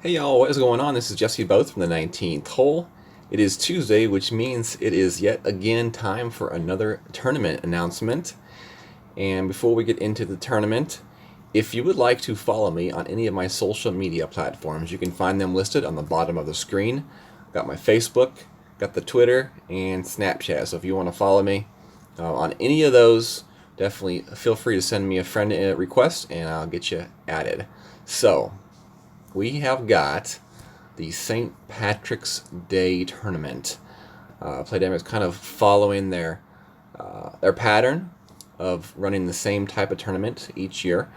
Hey y'all, what is going on? This is Jesse Both from the 19th hole. It is Tuesday, which means it is yet again time for another tournament announcement. And before we get into the tournament, if you would like to follow me on any of my social media platforms, you can find them listed on the bottom of the screen. Got my Facebook, got the Twitter, and Snapchat. So if you want to follow me on any of those, definitely feel free to send me a friend request and I'll get you added. So, we have got the St. Patrick's Day tournament. Playdemic is kind of following their pattern of running the same type of tournament each year.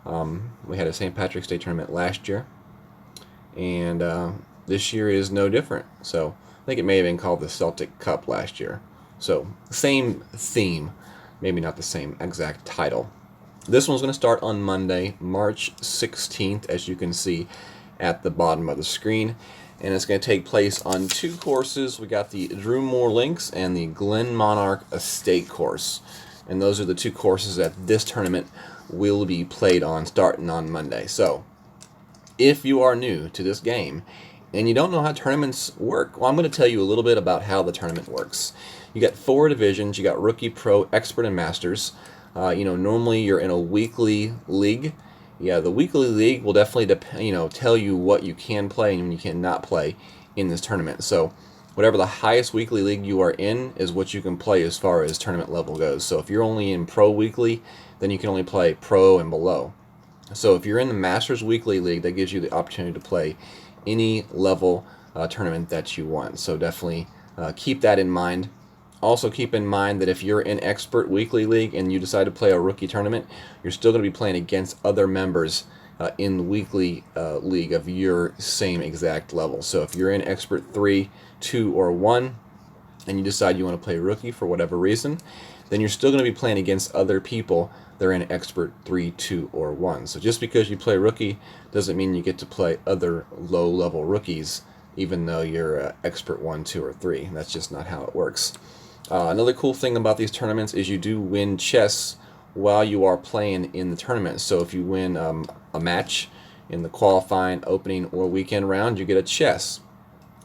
We had a St. Patrick's Day tournament last year, and this year is no different. So I think it may have been called the Celtic Cup last year. So same theme, maybe not the same exact title. This one's going to start on Monday, March 16th, as you can see at the bottom of the screen. And it's going to take place on two courses. We got the Drew Moor Links and the Glen Monarch Estate course. And those are the two courses that this tournament will be played on starting on Monday. So, if you are new to this game and you don't know how tournaments work, well, I'm going to tell you a little bit about how the tournament works. You got four divisions. You got Rookie, Pro, Expert, and Masters. Normally you're in a weekly league. Yeah, the weekly league will definitely tell you what you can play and when you cannot play in this tournament. So whatever the highest weekly league you are in is what you can play as far as tournament level goes. So if you're only in Pro Weekly, then you can only play Pro and below. So if you're in the Masters Weekly League, that gives you the opportunity to play any level tournament that you want. So definitely keep that in mind. Also keep in mind that if you're in Expert Weekly League and you decide to play a rookie tournament, you're still going to be playing against other members in the weekly league of your same exact level. So if you're in Expert 3, 2, or 1, and you decide you want to play rookie for whatever reason, then you're still going to be playing against other people that are in Expert 3, 2, or 1. So just because you play rookie doesn't mean you get to play other low-level rookies, even though you're Expert 1, 2, or 3. That's just not how it works. Another cool thing about these tournaments is you do win chests while you are playing in the tournament. So if you win a match in the qualifying, opening, or weekend round, you get a chest.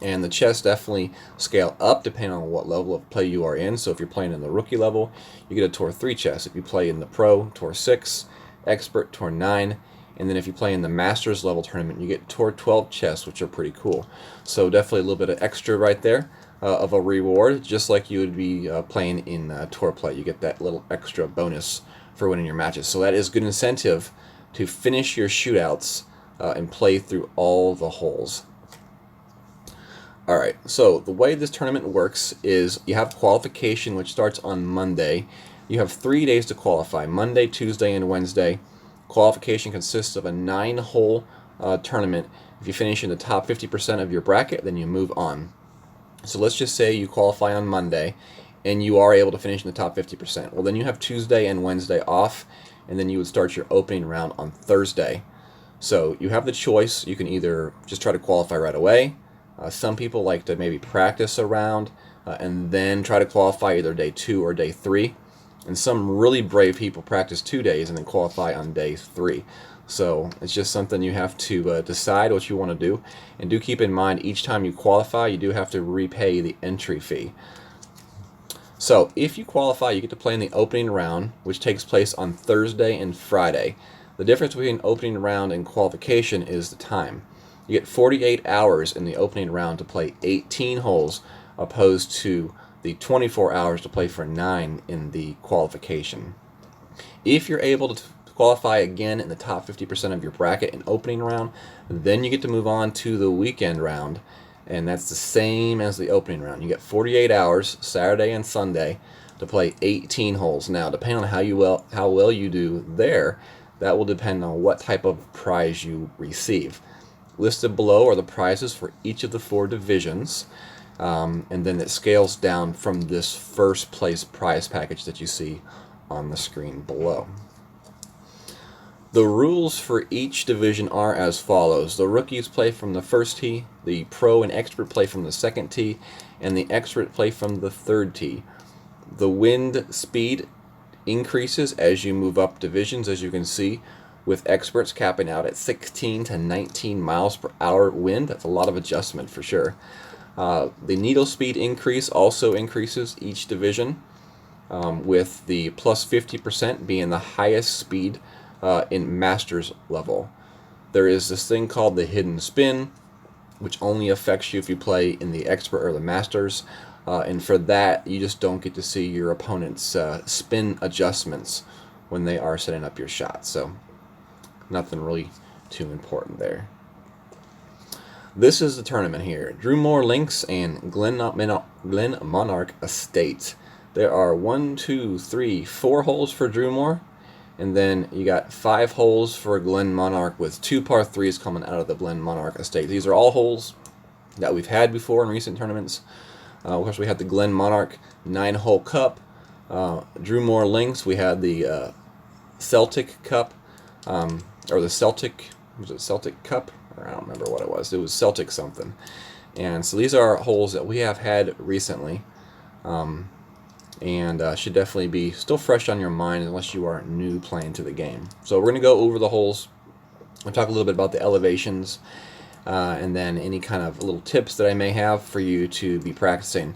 And the chests definitely scale up depending on what level of play you are in. So if you're playing in the rookie level, you get a Tour 3 chest. If you play in the Pro, Tour 6, Expert, Tour 9. And then if you play in the Masters level tournament, you get Tour 12 chests, which are pretty cool. So definitely a little bit of extra right there. Of a reward, just like you would be playing in Tour Play. You get that little extra bonus for winning your matches. So that is good incentive to finish your shootouts and play through all the holes. Alright, so the way this tournament works is you have qualification, which starts on Monday. You have 3 days to qualify, Monday, Tuesday, and Wednesday. Qualification consists of a 9-hole tournament. If you finish in the top 50% of your bracket, then you move on. So let's just say you qualify on Monday and you are able to finish in the top 50%. Well, then you have Tuesday and Wednesday off, and then you would start your opening round on Thursday. So you have the choice. You can either just try to qualify right away. Some people like to maybe practice a round and then try to qualify either day 2 or day 3. And some really brave people practice 2 days and then qualify on day 3. So it's just something you have to decide what you want to do. And do keep in mind, each time you qualify, you do have to repay the entry fee. So if you qualify, you get to play in the opening round, which takes place on Thursday and Friday. The difference between opening round and qualification is the time. You get 48 hours in the opening round to play 18 holes, opposed to the 24 hours to play for 9 in the qualification. If you're able to qualify again in the top 50% of your bracket in opening round, then you get to move on to the weekend round, and that's the same as the opening round. You get 48 hours, Saturday and Sunday, to play 18 holes. Now, depending on how well you do there, that will depend on what type of prize you receive. Listed below are the prizes for each of the 4 divisions, and then it scales down from this first place prize package that you see on the screen below. The rules for each division are as follows. The rookies play from the first tee, the pro and expert play from the second tee, and the expert play from the third tee. The wind speed increases as you move up divisions, as you can see. with experts capping out at 16 to 19 miles per hour wind. That's a lot of adjustment for sure. The needle speed increase also increases each division, with the plus 50% being the highest speed in Masters level. There is this thing called the hidden spin, which only affects you if you play in the Expert or the Masters, and for that you just don't get to see your opponent's spin adjustments when they are setting up your shot, so nothing really too important there. This is the tournament here. Drumore Links and Glen Monarch Estate. There are 4 holes for Drumore, and then you got 5 holes for Glen Monarch with 2 par 3s coming out of the Glen Monarch Estate. These are all holes that we've had before in recent tournaments. Of course, we had the Glen Monarch 9-hole Cup. Drumore Links, we had the Celtic Cup, or the Celtic, was it Celtic Cup? Or I don't remember what it was. It was Celtic something. And so these are holes that we have had recently, and should definitely be still fresh on your mind unless you are new playing to the game. So we're going to go over the holes. We'll talk a little bit about the elevations, and then any kind of little tips that I may have for you to be practicing.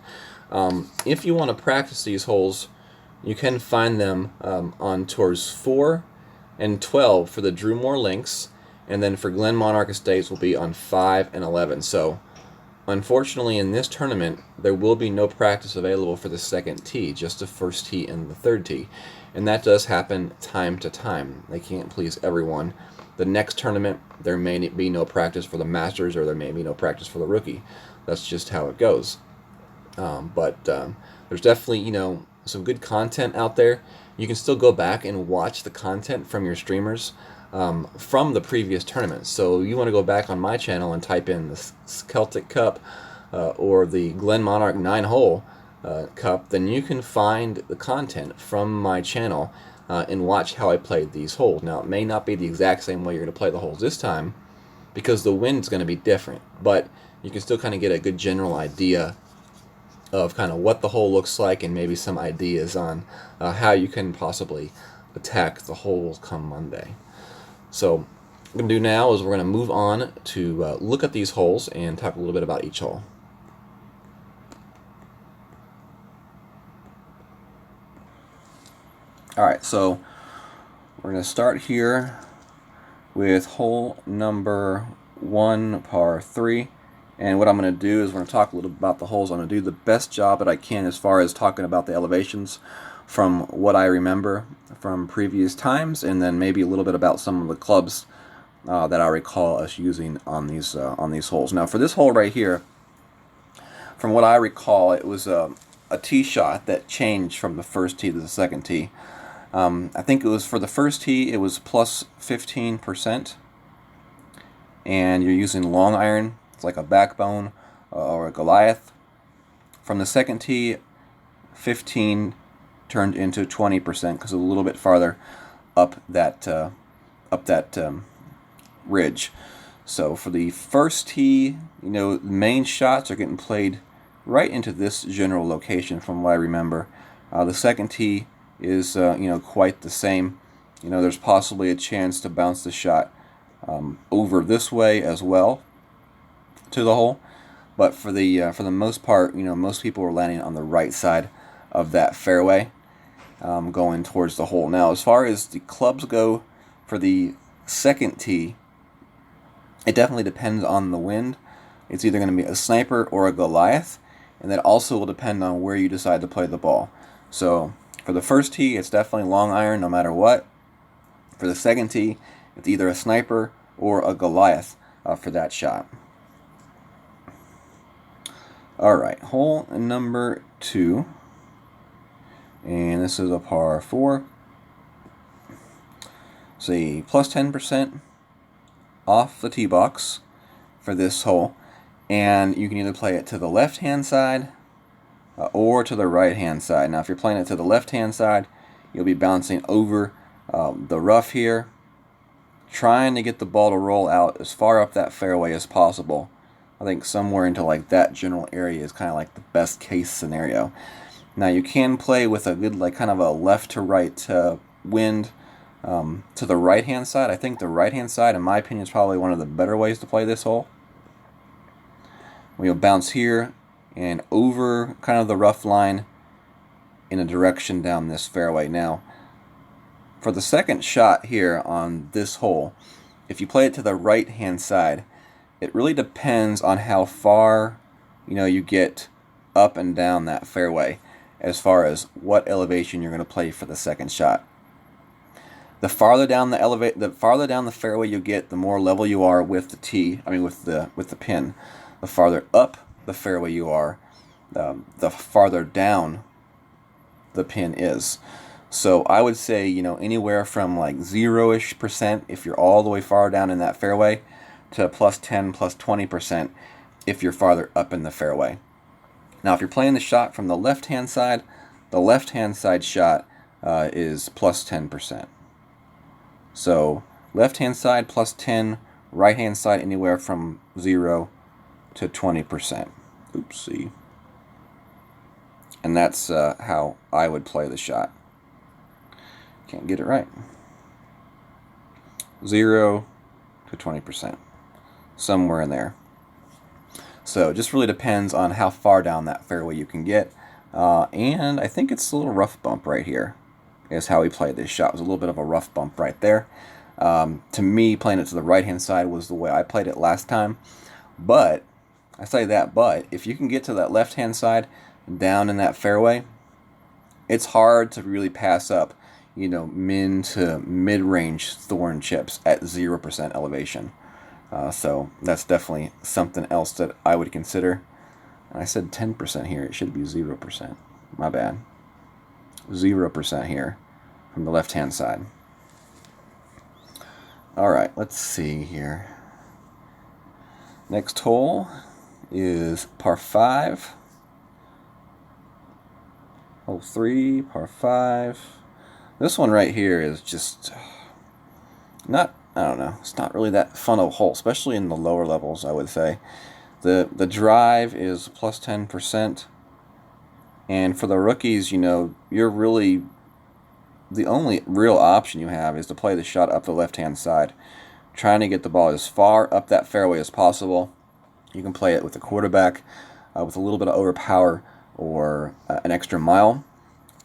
If you want to practice these holes, you can find them on tours 4 and 12 for the Drumore Links, and then for Glen Monarch Estates will be on 5 and 11. So unfortunately in this tournament there will be no practice available for the second tee, just the first tee and the third tee, and that does happen time to time. They can't please everyone. The next tournament there may be no practice for the Masters, or there may be no practice for the rookie. That's just how it goes. But there's definitely some good content out there. You can still go back and watch the content from your streamers from the previous tournaments. So you want to go back on my channel and type in the Celtic Cup or the Glen Monarch 9-hole Cup, then you can find the content from my channel and watch how I played these holes. Now, it may not be the exact same way you're going to play the holes this time because the wind's going to be different, but you can still kind of get a good general idea of kind of what the hole looks like, and maybe some ideas on how you can possibly attack the holes come Monday. So what we're going to do now is we're going to move on to look at these holes and talk a little bit about each hole. Alright, so we're going to start here with hole number 1, par 3. And what I'm going to do is we're going to talk a little bit about the holes. I'm going to do the best job that I can as far as talking about the elevations from what I remember from previous times, and then maybe a little bit about some of the clubs that I recall us using on these holes. Now, for this hole right here, from what I recall, it was a tee shot that changed from the first tee to the second tee. I think it was for the first tee, it was plus 15%, and you're using long iron. It's like a backbone or a Goliath. From the second tee, 15 turned into 20% because a little bit farther up that ridge. So for the first tee, the main shots are getting played right into this general location from what I remember. The second tee is quite the same. There's possibly a chance to bounce the shot over this way as well to the hole, but for the most part, most people are landing on the right side of that fairway, going towards the hole. Now, as far as the clubs go for the second tee, it definitely depends on the wind. It's either going to be a sniper or a Goliath, and that also will depend on where you decide to play the ball. So for the first tee, it's definitely long iron no matter what. For the second tee, it's either a sniper or a Goliath for that shot. Alright, hole number 2, and this is a par 4. See, plus 10% off the tee box for this hole, and you can either play it to the left hand side or to the right hand side. Now, if you're playing it to the left hand side, you'll be bouncing over the rough here, trying to get the ball to roll out as far up that fairway as possible. I think somewhere into like that general area is kind of like the best case scenario. Now, you can play with a good kind of a left to right wind To the right-hand side, I think the right-hand side, in my opinion, is probably one of the better ways to play this hole. We'll bounce here and over kind of the rough line in a direction down this fairway. Now, for the second shot here on this hole, if you play it to the right-hand side, it really depends on how far you get up and down that fairway as far as what elevation you're going to play for the second shot. The farther down the fairway you get, the more level you are with the tee. With the pin. The farther up the fairway you are, the farther down the pin is. So I would say anywhere from like 0-ish% if you're all the way far down in that fairway, to +10, +20% if you're farther up in the fairway. Now, if you're playing the shot from the left-hand side, the left-hand side shot is +10%. So left-hand side +10, right-hand side anywhere from 0 to 20%. Oopsie. And that's how I would play the shot. Can't get it right. 0 to 20%. Somewhere in there. So it just really depends on how far down that fairway you can get. And I think it's a little rough bump right here is how he played this shot. It was a little bit of a rough bump right there. To me, playing it to the right-hand side was the way I played it last time. But, I say that, but if you can get to that left-hand side down in that fairway, it's hard to really pass up, min to mid-range thorn chips at 0% elevation. So that's definitely something else that I would consider. I said 10% here. It should be 0%. My bad. 0% here from the left-hand side. Alright, let's see here. Next hole is par 5. Hole 3, par 5. This one right here is just not, I don't know, it's not really that fun of a hole, especially in the lower levels, I would say. The drive is +10%. And for the rookies, you're really, the only real option you have is to play the shot up the left-hand side, trying to get the ball as far up that fairway as possible. You can play it with the quarterback, with a little bit of overpower or an extra mile.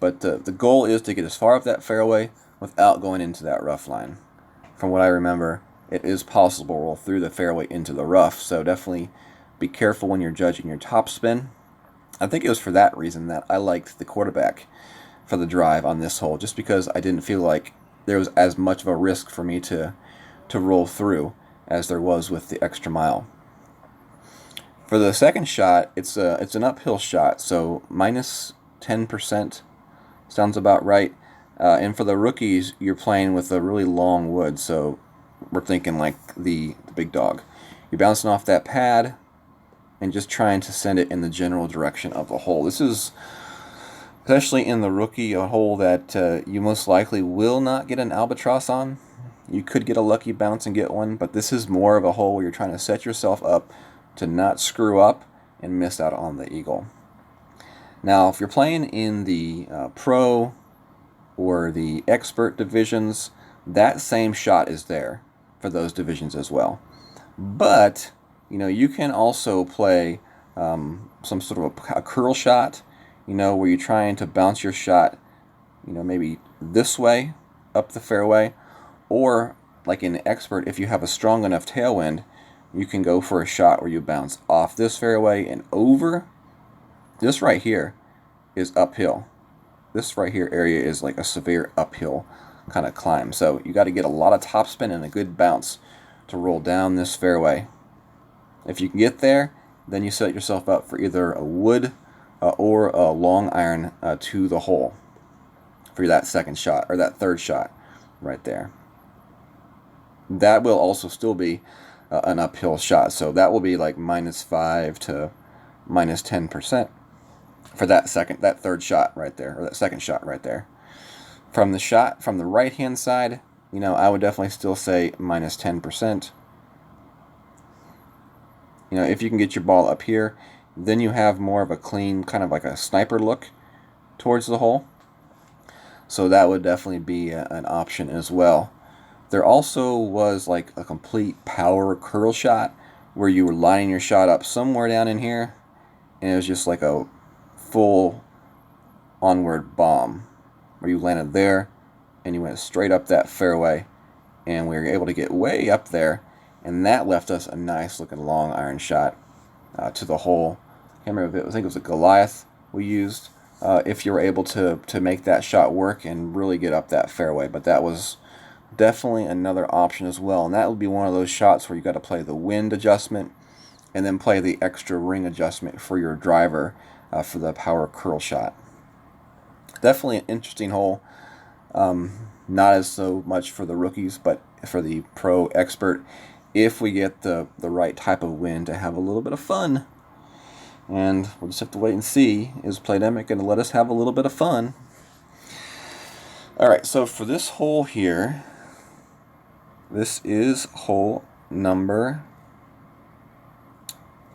But the goal is to get as far up that fairway without going into that rough line. From what I remember, it is possible to roll through the fairway into the rough, so definitely be careful when you're judging your topspin. I think it was for that reason that I liked the quarterback for the drive on this hole, just because I didn't feel like there was as much of a risk for me to roll through as there was with the extra mile. For the second shot, it's an uphill shot, so -10% sounds about right. And for the rookies, you're playing with a really long wood, so we're thinking like the big dog. You're bouncing off that pad and just trying to send it in the general direction of the hole. This is, especially in the rookie, a hole that you most likely will not get an albatross on. You could get a lucky bounce and get one, but this is more of a hole where you're trying to set yourself up to not screw up and miss out on the eagle. Now, if you're playing in the pro or the expert divisions, that same shot is there for those divisions as well. But you can also play some sort of a curl shot, where you're trying to bounce your shot, maybe this way up the fairway, or like in expert, if you have a strong enough tailwind, you can go for a shot where you bounce off this fairway and over. This right here is uphill. This right here area is like a severe uphill kind of climb. So you got to get a lot of topspin and a good bounce to roll down this fairway. If you can get there, then you set yourself up for either a wood or a long iron to the hole for that second shot, or that third shot right there. That will also still be an uphill shot, so that will be like -5 to -10% for that third shot right there, or that second shot right there. From the right hand side, I would definitely still say -10%. If you can get your ball up here, then you have more of a clean, kind of like a sniper look towards the hole. So that would definitely be an option as well. There also was like a complete power curl shot where you were lining your shot up somewhere down in here, and it was just like a full onward bomb where you landed there and you went straight up that fairway, and we were able to get way up there, and that left us a nice looking long iron shot to the hole. I can't remember if I think it was a Goliath we used. If you were able to make that shot work and really get up that fairway, but that was definitely another option as well, and that would be one of those shots where you got to play the wind adjustment and then play the extra ring adjustment for your driver for the power curl shot. Definitely an interesting hole. Not as so much for the rookies, but for the pro expert, if we get the right type of wind to have a little bit of fun. And we'll just have to wait and see. Is Playdemic going to let us have a little bit of fun? Alright, so for this hole here, this is hole number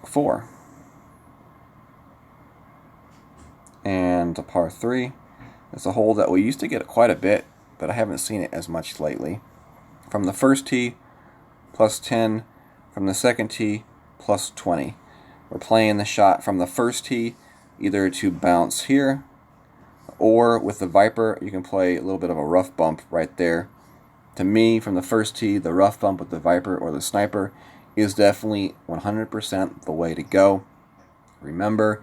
4. And a par 3. It's a hole that we used to get quite a bit, but I haven't seen it as much lately. From the first tee, plus 10. From the second tee, plus 20. We're playing the shot from the first tee, either to bounce here, or with the Viper, you can play a little bit of a rough bump right there. To me, from the first tee, the rough bump with the Viper or the Sniper is definitely 100% the way to go. Remember,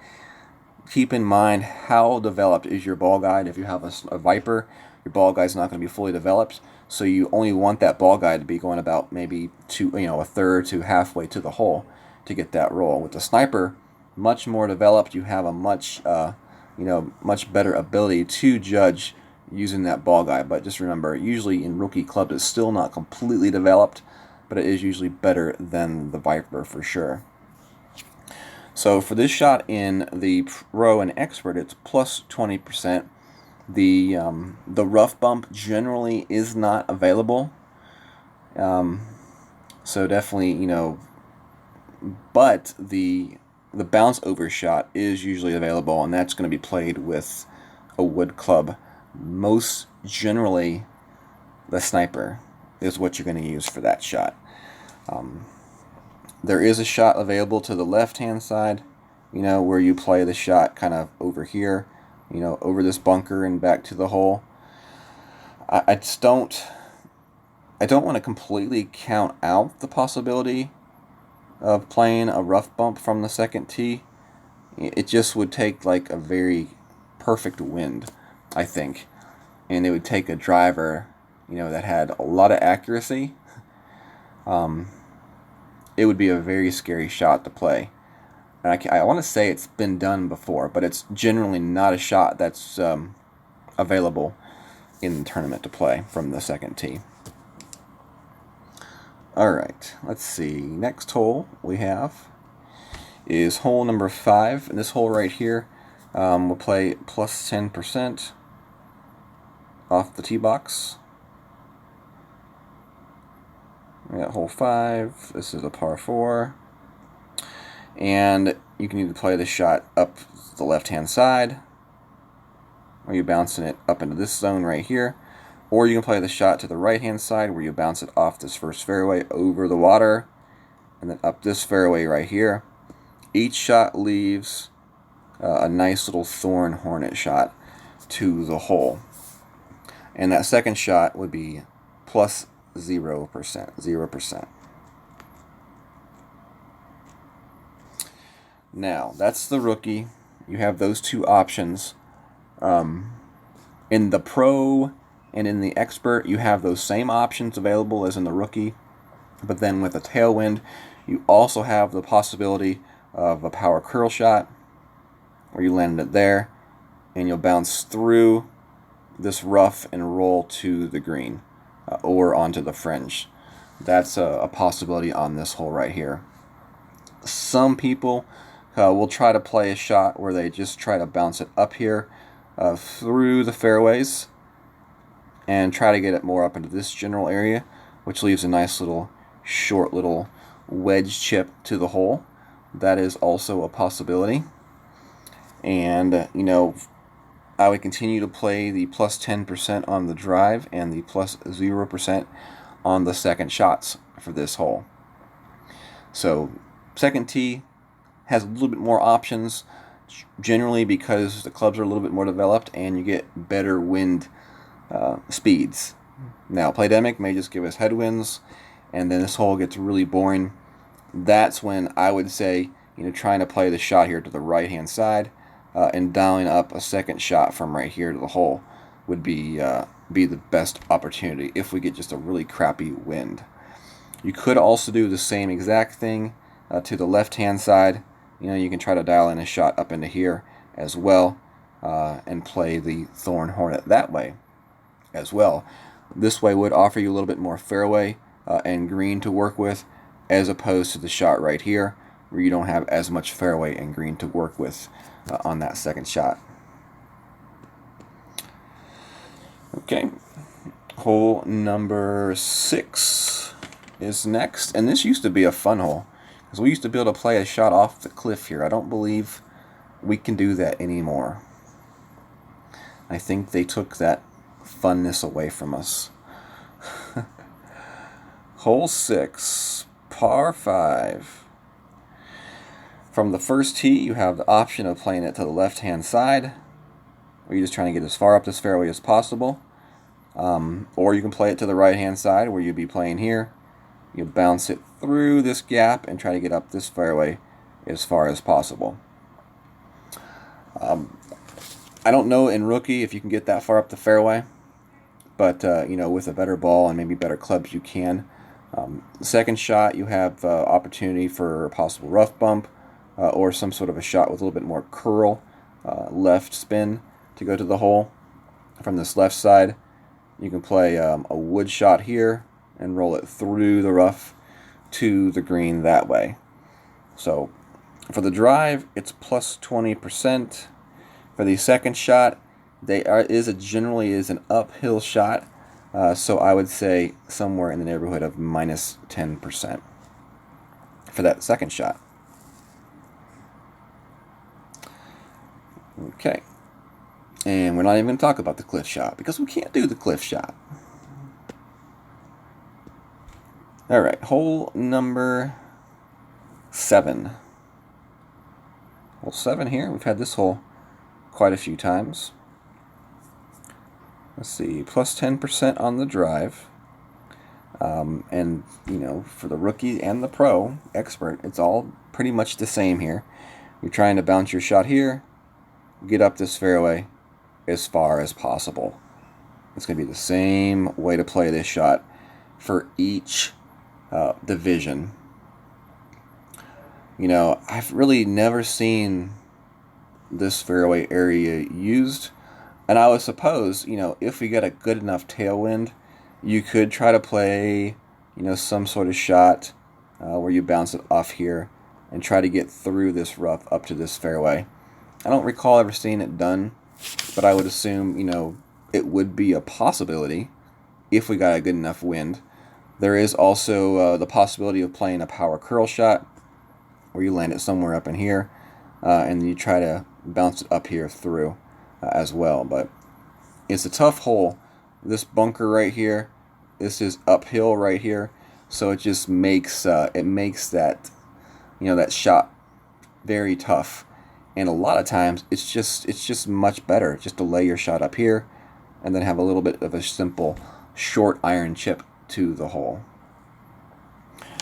keep in mind how developed is your ball guide. If you have a Viper, your ball guide's not going to be fully developed, so you only want that ball guide to be going about maybe a third to halfway to the hole to get that roll. With the Sniper, much more developed. You have a much better ability to judge using that ball guide. But just remember, usually in rookie clubs, it's still not completely developed, but it is usually better than the Viper for sure. So for this shot in the Pro and Expert, it's plus 20%. The rough bump generally is not available. So definitely, but the bounce over shot is usually available, and that's going to be played with a wood club. Most generally, the Sniper is what you're going to use for that shot. There is a shot available to the left-hand side, where you play the shot kind of over here, over this bunker and back to the hole. I don't want to completely count out the possibility of playing a rough bump from the second tee. It just would take like a very perfect wind, I think, and it would take a driver, that had a lot of accuracy. It would be a very scary shot to play, and I want to say it's been done before, but it's generally not a shot that's available in the tournament to play from the second tee. Alright, let's see. Next hole we have is hole number 5. And this hole right here, we'll play plus 10% off the tee box. We got hole 5. This is a par 4. And you can either play the shot up the left-hand side, or you're bouncing it up into this zone right here. Or you can play the shot to the right-hand side where you bounce it off this first fairway over the water and then up this fairway right here. Each shot leaves a nice little thorn hornet shot to the hole. And that second shot would be plus 0%. 0%. Now, that's the rookie. You have those two options. In the Pro and in the Expert, you have those same options available as in the rookie, but then with a tailwind, you also have the possibility of a power curl shot, where you land it there, and you'll bounce through this rough and roll to the green, or onto the fringe. That's a possibility on this hole right here. Some people will try to play a shot where they just try to bounce it up here through the fairways, and try to get it more up into this general area, which leaves a nice little short little wedge chip to the hole. That is also a possibility. And I would continue to play the plus 10% on the drive and the plus 0% on the second shots for this hole. So second tee has a little bit more options, generally because the clubs are a little bit more developed and you get better wind speeds. Now, Playdemic may just give us headwinds, and then this hole gets really boring. That's when I would say, trying to play the shot here to the right-hand side and dialing up a second shot from right here to the hole would be the best opportunity if we get just a really crappy wind. You could also do the same exact thing to the left-hand side. You can try to dial in a shot up into here as well and play the Thorn Hornet that way as well. This way would offer you a little bit more fairway and green to work with, as opposed to the shot right here where you don't have as much fairway and green to work with on that second shot. Okay, hole number 6 is next, and this used to be a fun hole because we used to be able to play a shot off the cliff here. I don't believe we can do that anymore. I think they took that funness away from us. Hole 6, par 5. From the first tee, you have the option of playing it to the left-hand side, where you're just trying to get as far up this fairway as possible. Or you can play it to the right-hand side, where you'd be playing here. You bounce it through this gap and try to get up this fairway as far as possible. I don't know in rookie if you can get that far up the fairway, but with a better ball and maybe better clubs, you can. Second shot, you have opportunity for a possible rough bump or some sort of a shot with a little bit more curl, left spin to go to the hole. From this left side, you can play a wood shot here and roll it through the rough to the green that way. So for the drive, it's plus 20%. For the second shot, generally is an uphill shot, so I would say somewhere in the neighborhood of minus 10% for that second shot. Okay, and we're not even going to talk about the cliff shot because we can't do the cliff shot. All right, hole number 7. Hole 7 here. We've had this hole quite a few times. Let's see, plus 10% on the drive. And, for the rookie and the pro expert, it's all pretty much the same here. You're trying to bounce your shot here, get up this fairway as far as possible. It's going to be the same way to play this shot for each division. I've really never seen this fairway area used, and I would suppose, if we get a good enough tailwind, you could try to play, some sort of shot where you bounce it off here and try to get through this rough up to this fairway. I don't recall ever seeing it done, but I would assume, it would be a possibility if we got a good enough wind. There is also the possibility of playing a power curl shot where you land it somewhere up in here and you try to bounce it up here through as well. But it's a tough hole. This bunker right here, this is uphill right here, so it just makes that that shot very tough. And a lot of times it's just much better just to lay your shot up here and then have a little bit of a simple short iron chip to the hole.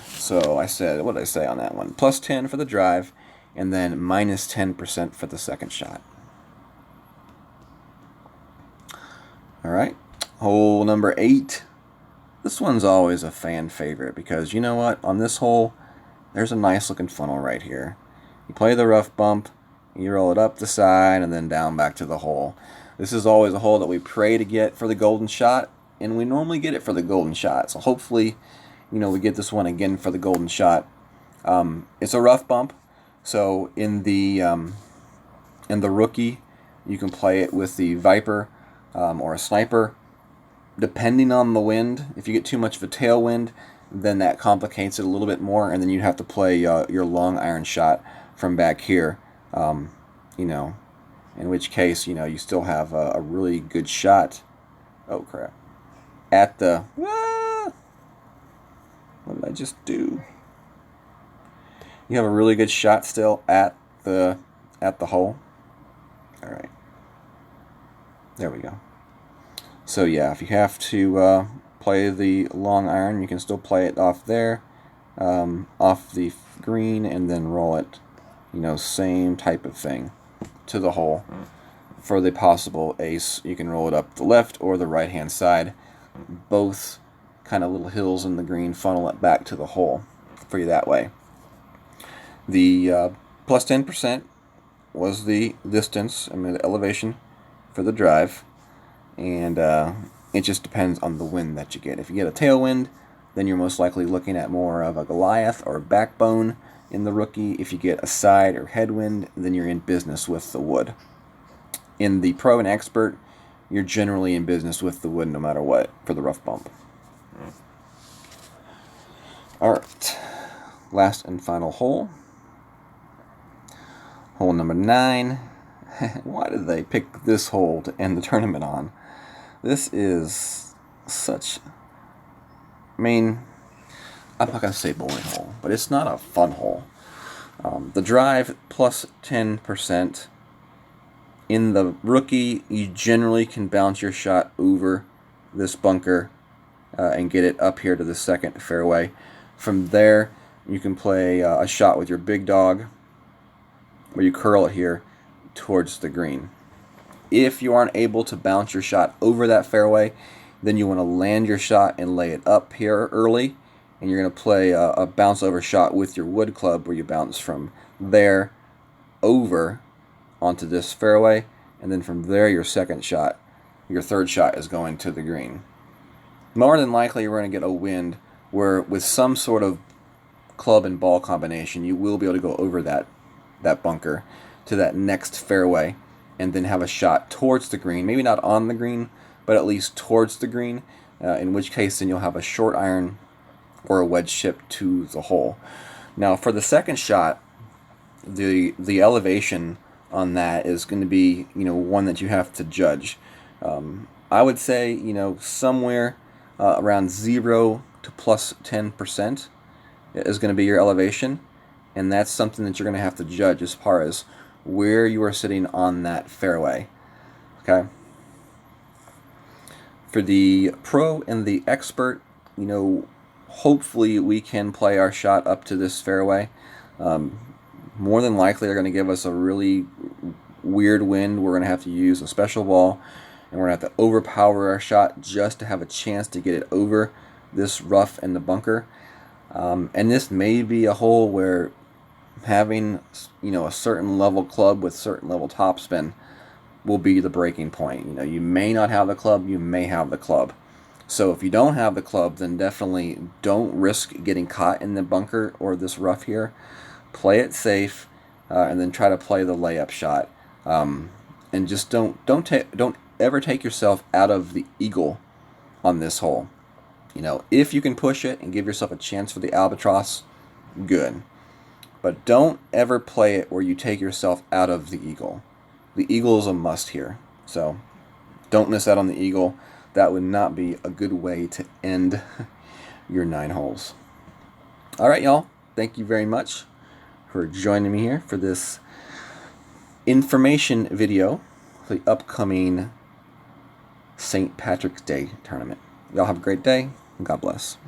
So what did I say on that one? Plus 10 for the drive, and then minus 10% for the second shot. All right, hole number 8. This one's always a fan favorite because you know what? On this hole, there's a nice looking funnel right here. You play the rough bump, you roll it up the side, and then down back to the hole. This is always a hole that we pray to get for the golden shot, and we normally get it for the golden shot. So hopefully, we get this one again for the golden shot. It's a rough bump, so in the rookie, you can play it with the Viper or a Sniper, depending on the wind. If you get too much of a tailwind, then that complicates it a little bit more, and then you'd have to play your long iron shot from back here, in which case, you still have a really good shot. Oh, crap. At the... what did I just do? You have a really good shot still at the hole. All right. There we go. So yeah, if you have to play the long iron, you can still play it off there, off the green, and then roll it, same type of thing, to the hole. For the possible ace, you can roll it up the left or the right-hand side. Both kind of little hills in the green funnel it back to the hole for you that way. The plus 10% was the distance, the elevation for the drive, and it just depends on the wind that you get. If you get a tailwind, then you're most likely looking at more of a Goliath or a backbone in the rookie. If you get a side or headwind, then you're in business with the wood. In the pro and expert, you're generally in business with the wood no matter what for the rough bump. Alright, last and final hole. Hole number 9. Why did they pick this hole to end the tournament on? This is such... I'm not going to say boring hole, but it's not a fun hole. The drive, plus 10%. In the rookie, you generally can bounce your shot over this bunker and get it up here to the second fairway. From there, you can play a shot with your big dog, where you curl it here towards the green. If you aren't able to bounce your shot over that fairway, then you want to land your shot and lay it up here early, and you're going to play a bounce over shot with your wood club, where you bounce from there over onto this fairway, and then from there your third shot is going to the green. More than likely you're going to get a wind where with some sort of club and ball combination you will be able to go over that bunker to that next fairway and then have a shot towards the green, maybe not on the green, but at least towards the green, in which case then you'll have a short iron or a wedge chip to the hole. Now for the second shot, the elevation on that is going to be one that you have to judge. I would say somewhere around 0 to plus 10% is going to be your elevation, and that's something that you're going to have to judge as far as where you are sitting on that fairway. Okay. For the pro and the expert, hopefully we can play our shot up to this fairway. More than likely they're going to give us a really weird wind. We're going to have to use a special ball, and we're going to have to overpower our shot just to have a chance to get it over this rough and the bunker. And this may be a hole where having a certain level club with certain level topspin will be the breaking point. You may not have the club, you may have the club. So if you don't have the club, then definitely don't risk getting caught in the bunker or this rough here. Play it safe, and then try to play the layup shot. And just don't ever take yourself out of the eagle on this hole. If you can push it and give yourself a chance for the albatross, good. But don't ever play it where you take yourself out of the eagle. The eagle is a must here. So don't miss out on the eagle. That would not be a good way to end your 9 holes. All right, y'all. Thank you very much for joining me here for this information video for the upcoming St. Patrick's Day tournament. Y'all have a great day, and God bless.